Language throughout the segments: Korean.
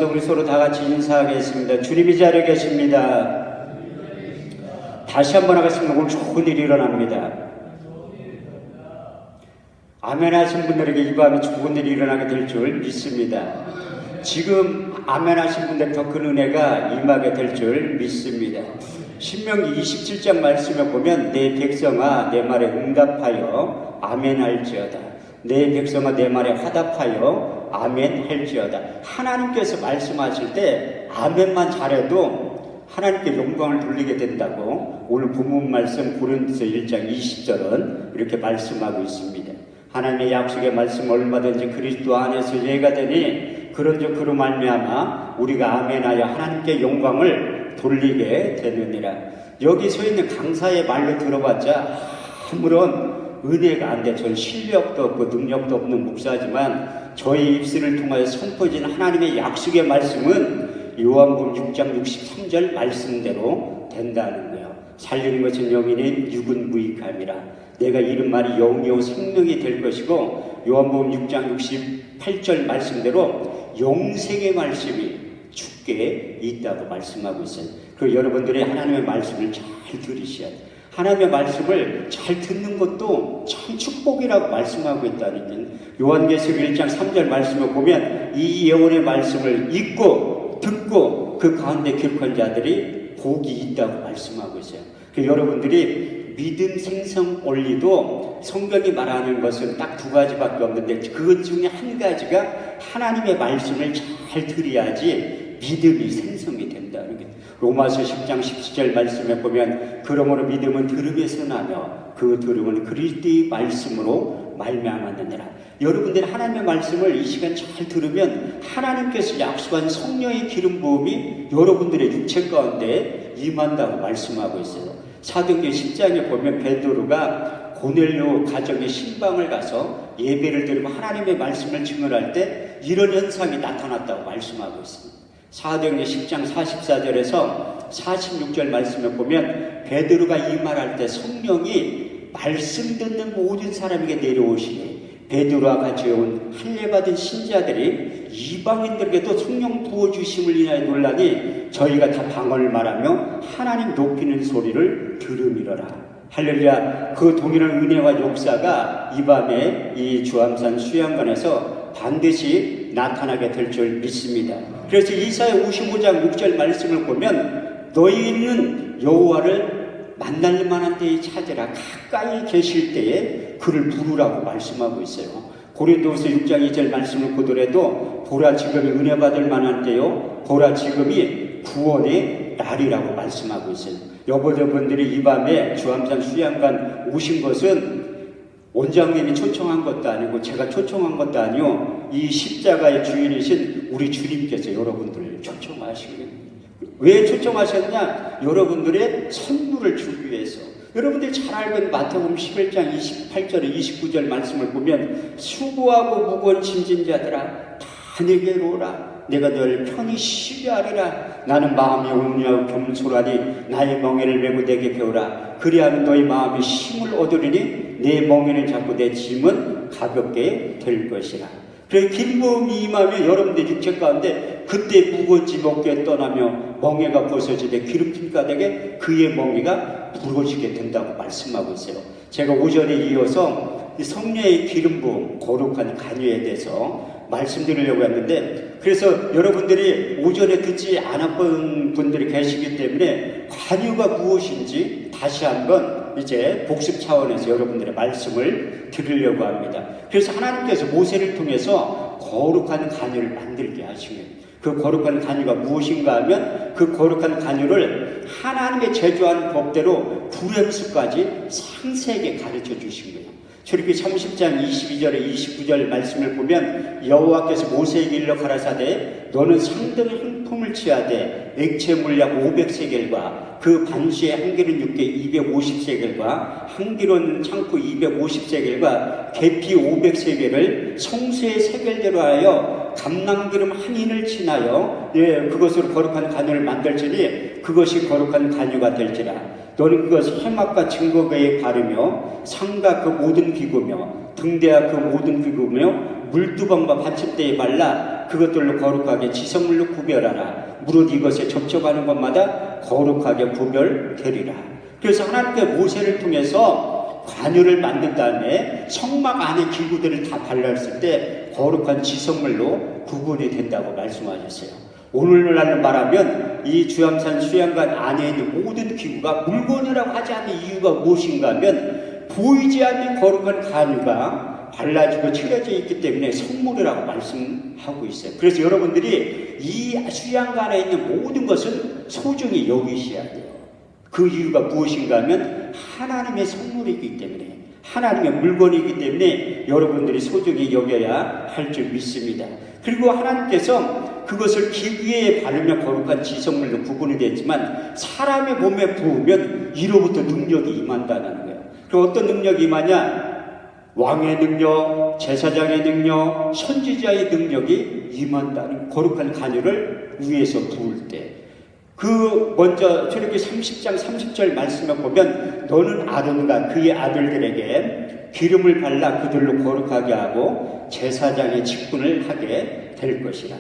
성도 우리 서로 다 같이 인사하겠습니다. 주님이 자리에 계십니다. 다시 한번 하겠습니다. 오늘 좋은 일이 일어납니다. 아멘 하신 분들에게 이 밤에 좋은 일이 일어나게 될 줄 믿습니다. 지금 아멘 하신 분들 더 큰 은혜가 임하게 될 줄 믿습니다. 신명기 27장 말씀에 보면 내 백성아 내 말에 응답하여 아멘 할지어다. 내 백성아 내 말에 화답하여 아멘 할지어다. 하나님께서 말씀하실 때 아멘만 잘해도 하나님께 영광을 돌리게 된다고 오늘 본문 말씀 고린도서 1장 20절은 이렇게 말씀하고 있습니다. 하나님의 약속의 말씀 얼마든지 그리스도 안에서 예가 되니 그런즉 그로 말미암아 우리가 아멘하여 하나님께 영광을 돌리게 되느니라. 여기 서 있는 강사의 말로 들어봤자 아무런 은혜가 안 돼. 전 실력도 없고 능력도 없는 목사지만 저희 입술을 통하여 선포해진 하나님의 약속의 말씀은 요한복음 6장 63절 말씀대로 된다는 거예요. 살리는 것은 영이니 육은 무익함이라. 내가 이른 말이 영이요 생명이 될 것이고 요한복음 6장 68절 말씀대로 영생의 말씀이 주께 있다고 말씀하고 있어요. 그리고 여러분들이 하나님의 말씀을 잘 들으셔야 돼요. 하나님의 말씀을 잘 듣는 것도 참 축복이라고 말씀하고 있다니까요. 요한계시록 1장 3절 말씀을 보면 이 예언의 말씀을 읽고 듣고 그 가운데 기록한 자들이 복이 있다고 말씀하고 있어요. 여러분들이 믿음 생성 원리도 성경이 말하는 것은 딱 두 가지밖에 없는데 그것 중에 한 가지가 하나님의 말씀을 잘 들어야지 믿음이 생성이 된다는 거예요. 로마서 10장 17절 말씀에 보면 그러므로 믿음은 들음에서 나며 그 들음은 그리스도의 말씀으로 말미암았느니라. 여러분들이 하나님의 말씀을 이 시간 잘 들으면 하나님께서 약속한 성령의 기름 부음이 여러분들의 육체 가운데 임한다고 말씀하고 있어요. 사도행전 10장에 보면 베드로가 고넬료 가정의 신방을 가서 예배를 드리고 하나님의 말씀을 증언할 때 이런 현상이 나타났다고 말씀하고 있습니다. 사도행전 10장 44절에서 46절 말씀에 보면 베드로가 이 말할 때 성령이 말씀 듣는 모든 사람에게 내려오시니 베드로와 같이 온 할례받은 신자들이 이방인들에게도 성령 부어주심을 인하여 놀라니 저희가 다 방언을 말하며 하나님 높이는 소리를 들음이러라. 할렐루야. 그 동일한 은혜와 역사가 이 밤에 이 주암산 수양관에서 반드시 나타나게 될 줄 믿습니다. 그래서 이사야 55장 6절 말씀을 보면 너희는 여호와를 만날 만한 때에 찾으라. 가까이 계실 때에 그를 부르라고 말씀하고 있어요. 고린도후서 6장 2절 말씀을 보더라도 보라 지금이 은혜 받을 만한 때요 보라 지금이 구원의 날이라고 말씀하고 있어요. 여러분들이 이 밤에 주암산 수양관 오신 것은 원장님이 초청한 것도 아니고 제가 초청한 것도 아니요 이 십자가의 주인이신 우리 주님께서 여러분들을 초청하신 거예요. 왜 초청하셨냐? 여러분들의 선물을 주기 위해서. 여러분들이 잘 알고 있는 마태복음 11장 28절에 29절 말씀을 보면 수고하고 무거운 짐진 자들아 다 내게로 오라. 내가 너를 편히 쉬게 하리라. 나는 마음이 온유하고 겸손하니 나의 멍에를 메고 내게 배우라. 그리하면 너희 마음이 힘을 얻으리니 내 멍에를 잡고 내 짐은 가볍게 될 것이라. 그래서 기름부음이 임하면 여러분들 육체 가운데 그때 무거운 짐 어깨에 떠나며 멍에가 벗어지되 기름진 가득에 그의 멍에가 부러지게 된다고 말씀하고 있어요. 제가 오전에 이어서 성령의 기름부음 거룩한 간유에 대해서 말씀드리려고 했는데 그래서 여러분들이 오전에 듣지 않았던 분들이 계시기 때문에 관유가 무엇인지 다시 한번 이제 복습 차원에서 여러분들의 말씀을 드리려고 합니다. 그래서 하나님께서 모세를 통해서 거룩한 관유를 만들게 하신 거예요. 그 거룩한 관유가 무엇인가 하면 그 거룩한 관유를 하나님의 제조하는 법대로 구렘수까지 상세하게 가르쳐 주신 거예요. 출애굽기 30장 22절에 29절 말씀을 보면 여호와께서 모세에게 일러 가라사대 너는 상등의 한 품을 취하되 액체 물약 500세겔과 그 반수의 한 기름 육개 250세겔과 한 기름 창포 250세겔과 계피 500세겔을 성수의 세겔대로 하여 감람기름 한 인을 친하여 그것으로 거룩한 관유를 만들지니 그것이 거룩한 관유가 될지라. 너는 그것을 해막과 증거궤에 바르며 상과 그 모든 기구며 등대와 그 모든 기구며 물두방과 받침대에 발라 것마다 그것들로 거룩하게 지성물로 구별하라. 무릇 이것에 접촉하는 것마다 거룩하게 구별되리라. 그래서 하나님께 모세를 통해서 관유를 만든 다음에 성막 안에 기구들을 다 발랐을 때 거룩한 지성물로 구분이 된다고 말씀하셨어요. 오늘날로 말하면 이 주암산 수양관 안에 있는 모든 기구가 물건이라고 하지 않는 이유가 무엇인가 하면 보이지 않는 거룩한 관유가 발라지고 칠해져 있기 때문에 성물이라고 말씀하고 있어요. 그래서 여러분들이 이 수양관에 있는 모든 것은 소중히 여기셔야 돼요. 그 이유가 무엇인가 하면 하나님의 성물이기 때문에, 하나님의 물건이기 때문에 여러분들이 소중히 여겨야 할 줄 믿습니다. 그리고 하나님께서 그것을 기구에 바르면 거룩한 지성물로 구분이 됐지만 사람의 몸에 부으면 이로부터 능력이 임한다는 거예요. 그 어떤 능력이 임하냐? 왕의 능력, 제사장의 능력, 선지자의 능력이 임한다는 거룩한 관유를 위에서 부을 때, 그 먼저 출애굽기 30장 30절 말씀을 보면 너는 아론과 그의 아들들에게 기름을 발라 그들로 거룩하게 하고 제사장의 직분을 하게 될 것이라.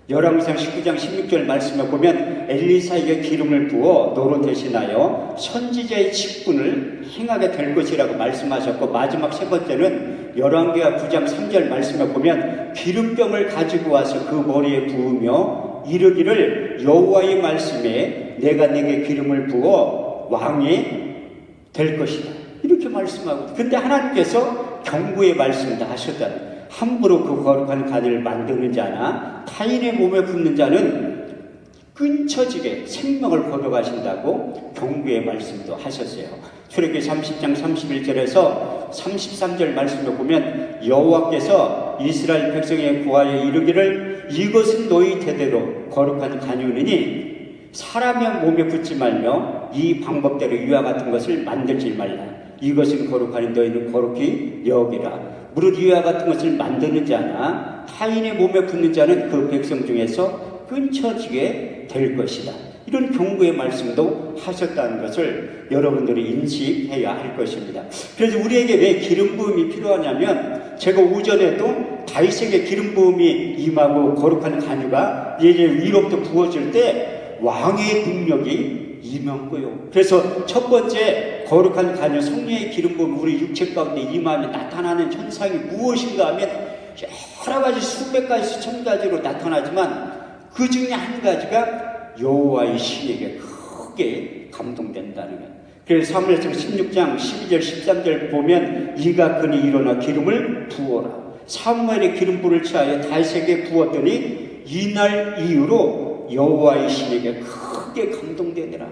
열왕기상 19장 16절 말씀을 보면 엘리사에게 기름을 부어 너로 대신하여 선지자의 직분을 행하게 될 것이라고 말씀하셨고, 마지막 세 번째는 열왕기하 9장 3절 말씀을 보면 기름병을 가지고 와서 그 머리에 부으며 이르기를 여호와의 말씀에 내가 네게 기름을 부어 왕이 될 것이다, 이렇게 말씀하고, 근데 하나님께서 경고의 말씀을 다 하셨다는, 함부로 그 거룩한 관을 만드는 자나 타인의 몸에 붓는 자는 끊쳐지게 생명을 거둬가신다고 경고의 말씀도 하셨어요. 출애굽기 30장 31절에서 33절 말씀을 보면 여호와께서 이스라엘 백성에 구하여 이르기를 이것은 너희 대대로 거룩한 관유니니 사람의 몸에 붙지 말며 이 방법대로 이와 같은 것을 만들지 말라. 이것은 거룩하니 너희는 거룩히 여기라. 무릇 이와 같은 것을 만드는 자나 타인의 몸에 붙는 자는 그 백성 중에서 끊쳐지게 될 것이다. 이런 경고의 말씀도 하셨다는 것을 여러분들이 인식해야 할 것입니다. 그래서 우리에게 왜 기름 부음이 필요하냐면, 제가 오전에도 다윗에게 기름 부음이 임하고 거룩한 관유가 이제 위로부터 부어질 때 왕의 능력이 임한 거예요. 그래서 첫 번째 거룩한 관유, 성령의 기름 부음 우리 육체 가운데 임하면 나타나는 현상이 무엇인가 하면 여러 가지 수백 가지 수천 가지로 나타나지만 그 중에 한 가지가 여호와의 신에게 크게 감동된다는 거예요. 그래서 사무엘상 16장 12절 13절 보면 이가 그니 일어나 기름을 부어라. 사무엘의 기름불을 취하여 다윗에게 부었더니 이날 이후로 여호와의 신에게 크게 감동되니라.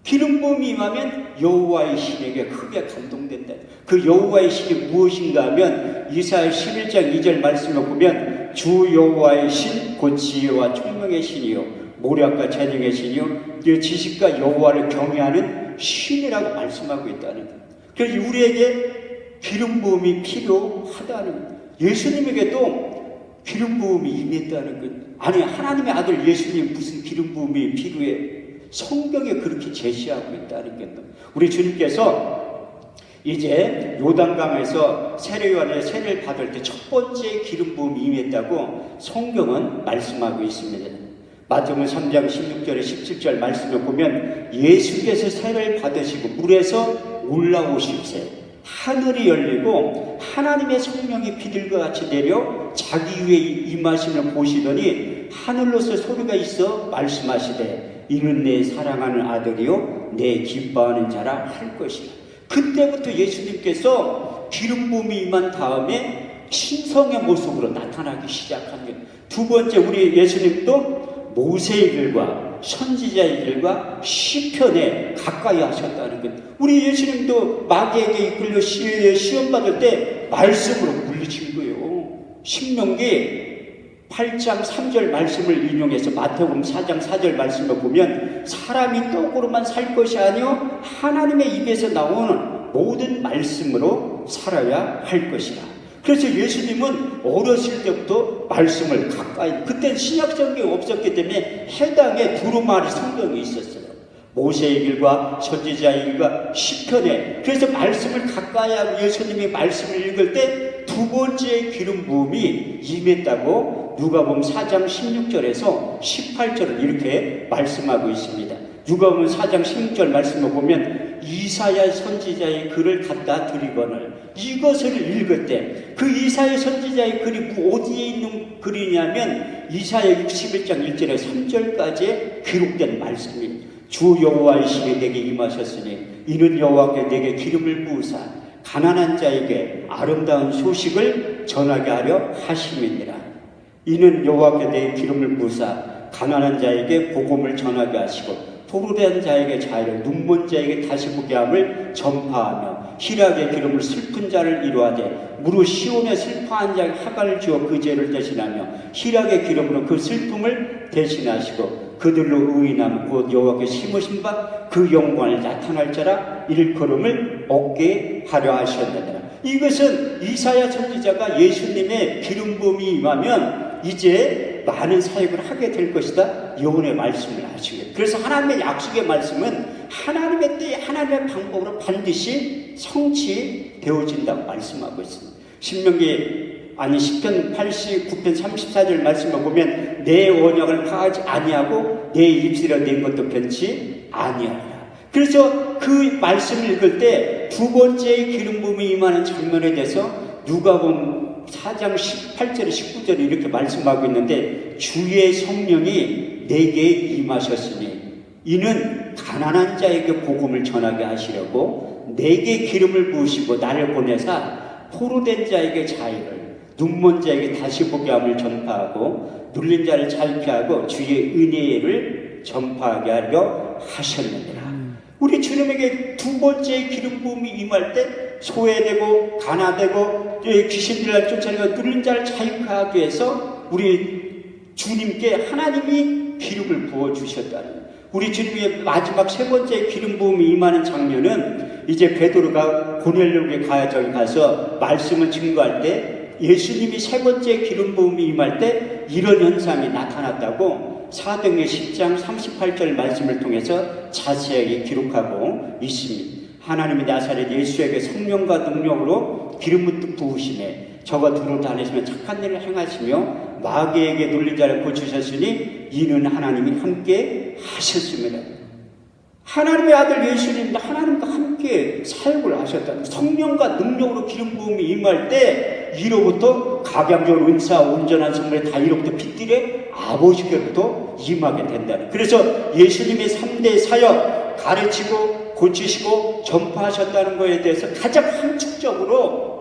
기름 부음이 임하면 여호와의 신에게 크게 감동된다. 그 여호와의 신이 무엇인가 하면 이사야 11장 2절 말씀을 보면 주 여호와의 신 곧 지혜와 총명의 신이요 모략과 재능의 신이요 지식과 여호와를 경외하는 신이라고 말씀하고 있다는 거예요. 그래서 우리에게 기름 부음이 필요하다는 거예요. 예수님에게도 기름 부음이 임했다는 거예요. 아니, 하나님의 아들 예수님 무슨 기름 부음이 필요해? 성경에 그렇게 제시하고 있다는 거예요. 우리 주님께서 이제 요단강에서 세례요한의 세례를 받을 때 첫 번째 기름 부음이 임했다고 성경은 말씀하고 있습니다. 마태복음 3장 16절에 17절 말씀을 보면 예수께서 세례를 받으시고 물에서 올라오실새 하늘이 열리고 하나님의 성령이 비둘기와 같이 내려 자기 위에 임하심을 보시더니 하늘로서 소리가 있어 말씀하시되 이는 내 사랑하는 아들이요 내 기뻐하는 자라 할 것이다. 그때부터 예수님께서 기름 부음이 임한 다음에 신성의 모습으로 나타나기 시작한 거예요. 두 번째, 우리 예수님도 모세의 길과 선지자의 길과 시편에 가까이 하셨다는 거예요. 우리 예수님도 마귀에게 이끌려 시험 받을 때 말씀으로 물리친 거예요. 신명기 8장 3절 말씀을 인용해서 마태복음 4장 4절 말씀을 보면 사람이 떡으로만 살 것이 아니요 하나님의 입에서 나오는 모든 말씀으로 살아야 할 것이라. 그래서 예수님은 어렸을 때부터 말씀을 가까이, 그때는 신약성경이 없었기 때문에 해당의 두루마리 성경이 있었어요. 모세의 길과 선지자의 길과 시편에. 그래서 말씀을 가까이 하고 예수님이 말씀을 읽을 때 두 번째 기름 부음이 임했다고 누가복음 4장 16절에서 18절을 이렇게 말씀하고 있습니다. 누가복음 4장 16절 말씀을 보면 이사야 선지자의 글을 갖다 드리거늘 이것을 읽을 때 그 이사야 선지자의 글이 어디에 있는 글이냐면 이사야 61장 1절에 3절까지 기록된 말씀입니다. 주 여호와의 신이 내게 임하셨으니 이는 여호와께 내게 기름을 부으사 가난한 자에게 아름다운 소식을 전하게 하려 하심이니라. 이는 여호와께 내게 기름을 부으사 가난한 자에게 복음을 전하게 하시고 포로된 자에게 자유를 눈먼 자에게 다시 보게 함을 전파하며 희락의 기름을 슬픈 자를 이루하되 무릇 시온에 슬퍼한 자에게 화관을 주어 그 죄를 대신하며 희락의 기름으로 그 슬픔을 대신하시고 그들로 의인함 곧 여호와께 심으신 바 그 영광을 나타날 자라 일컬음을 얻게 하려 하셨느니라. 이것은 이사야 선지자가 예수님의 기름 부음이 임하면 이제 많은 사역을 하게 될 것이다 예언의 말씀을 하신 거예요. 그래서 하나님의 약속의 말씀은 하나님의 때에 하나님의 방법으로 반드시 성취되어진다고 말씀하고 있습니다. 시편 89편 34절 말씀을 보면 내 언약을 파하지 아니하고 내 입술에 낸 것도 변치 아니하리라. 그래서 그 말씀을 읽을 때 두 번째 기름 부음이 임하는 장면에 대해서 누가복음 4장 18절 19절에 이렇게 말씀하고 있는데 주의 성령이 내게 임하셨으니 이는 가난한 자에게 복음을 전하게 하시려고 내게 기름을 부으시고 나를 보내사 포로된 자에게 자유를 눈먼 자에게 다시 보게 함을 전파하고 눌린 자를 자유케 하고 주의 은혜를 전파하게 하려 하셨느니라. 우리 주님에게 두 번째 기름 부음이 임할 때 소외되고 가난되고 귀신들을 쫓아내고 눌린 자를 자유케 하기 위해서 우리 주님께 하나님이 기름을 부어주셨다는 우리 주님의 마지막 세 번째 기름 부음이 임하는 장면은 이제 베드로가 고넬료에게 가서 말씀을 증거할 때 예수님이 세 번째 기름 부음이 임할 때 이런 현상이 나타났다고 사도행전 10장 38절 말씀을 통해서 자세하게 기록하고 있습니다. 하나님이 나사렛 예수에게 성령과 능력으로 기름을 부으시매 저가 두루 다니시며 착한 일을 행하시며 마귀에게 눌린 자를 고치셨으니 이는 하나님이 함께 하셨습니다. 하나님의 아들 예수님도 하나님과 함께 사역을 하셨다. 성령과 능력으로 기름 부음이 임할 때 이로부터 각양적 은사 온전한 선물에 다 이로부터 빗들에 아버지께로부터 임하게 된다. 그래서 예수님의 3대 사역 가르치고 고치시고 전파하셨다는 것에 대해서 가장 함축적으로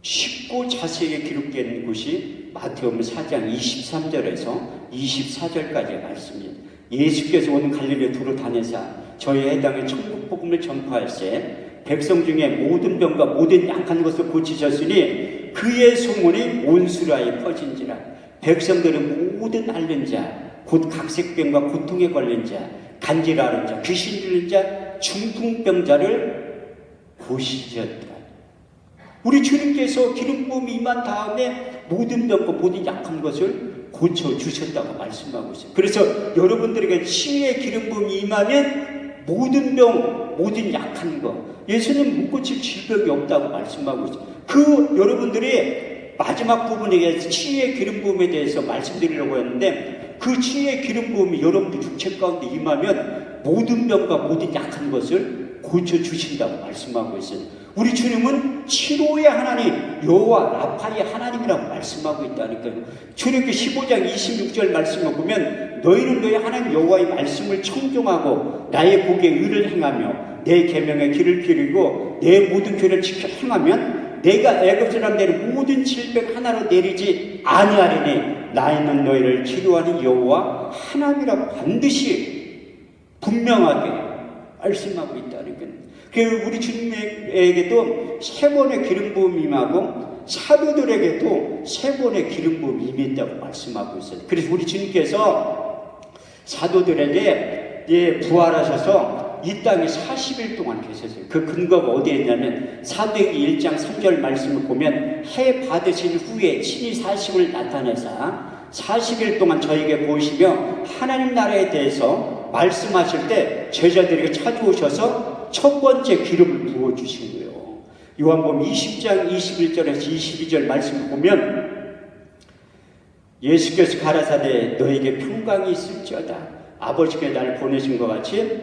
쉽고 자세하게 기록된 곳이 마태복음 4장 23절에서 24절까지의 말씀입니다. 예수께서 오는 갈릴리에 두루 다니사 저희 해당의 천국 복음을 전파할세 백성 중에 모든 병과 모든 약한 것을 고치셨으니 그의 소문이 온 수라에 퍼진지라. 백성들은 모든 앓는 자 곧 각색병과 고통에 걸린 자 간질하는 자 귀신 들린 자 중풍병자를 고치셨다. 우리 주님께서 기름 부음이 임한 다음에 모든 병과 모든 약한 것을 고쳐주셨다고 말씀하고 있어요. 그래서 여러분들에게 치유의 기름 부음이 임하면 모든 병, 모든 약한 것 예수님 못 고칠 질병이 없다고 말씀하고 있어요. 그 여러분들이 마지막 부분에 치유의 기름 부음에 대해서 말씀드리려고 했는데 그 치유의 기름 부음이 여러분들 육체 가운데 임하면 모든 병과 모든 약한 것을 고쳐주신다고 말씀하고 있어요. 우리 주님은 치료의 하나님 여호와 라파의 하나님이라고 말씀하고 있다니까요. 출애굽기 15장 26절 말씀을 보면 너희는 너희 하나님 여호와의 말씀을 청종하고 나의 복에 의를 행하며 내 계명의 길을 기르고 내 모든 규례를 지켜 행하면 내가 애굽 사람들의 모든 질병 하나로 내리지 아니하리니 나이는 너희를 치료하는 여호와 하나님이라고 반드시 분명하게 말씀하고 있다니까요. 우리 주님에게도 세 번의 기름 부음이 임하고 사도들에게도 세 번의 기름 부음이 임했다고 말씀하고 있어요. 그래서 우리 주님께서 사도들에게 부활하셔서 이 땅에 40일 동안 계셨어요. 그 근거가 어디에 있냐면 사도행전 1장 3절 말씀을 보면 해 받으신 후에 친히 사심을 나타내사 40일 동안 저에게 보이시며 하나님 나라에 대해서 말씀하실 때 제자들에게 찾아오셔서 첫 번째 기름을 부어주신 거예요. 요한복음 20장 21절에서 22절 말씀을 보면 예수께서 가라사대 너에게 평강이 있을지어다. 아버지께 나를 보내신 것 같이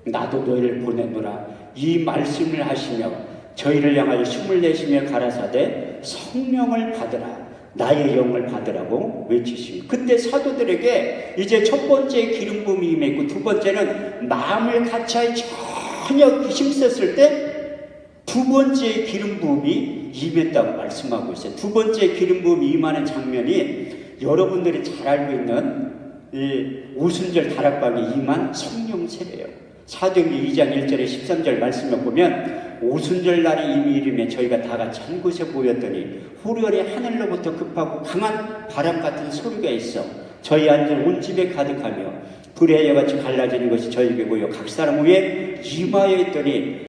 나도 너희를 보내노라. 이 말씀을 하시며 저희를 향하여 숨을 내쉬며 가라사대 성령을 받으라. 나의 영을 받으라고 외치시고, 그때 사도들에게 이제 첫 번째 기름 부음이 임했고, 두 번째는 마음을 같이 전혀 힘썼을 때 두 번째 기름 부음이 임했다고 말씀하고 있어요. 두 번째 기름 부음이 임하는 장면이 여러분들이 잘 알고 있는 이 오순절 다락방에 임한 성령 세례예요. 사도행전 2장 1절에 13절 말씀을 보면 오순절 날이 이미 이름에 저희가 다 같이 한 곳에 모였더니 후련히 하늘로부터 급하고 강한 바람 같은 소리가 있어 저희 앉은 온 집에 가득하며 불의 여같이 갈라지는 것이 저에게 보여 각 사람 위에 임하여 있더니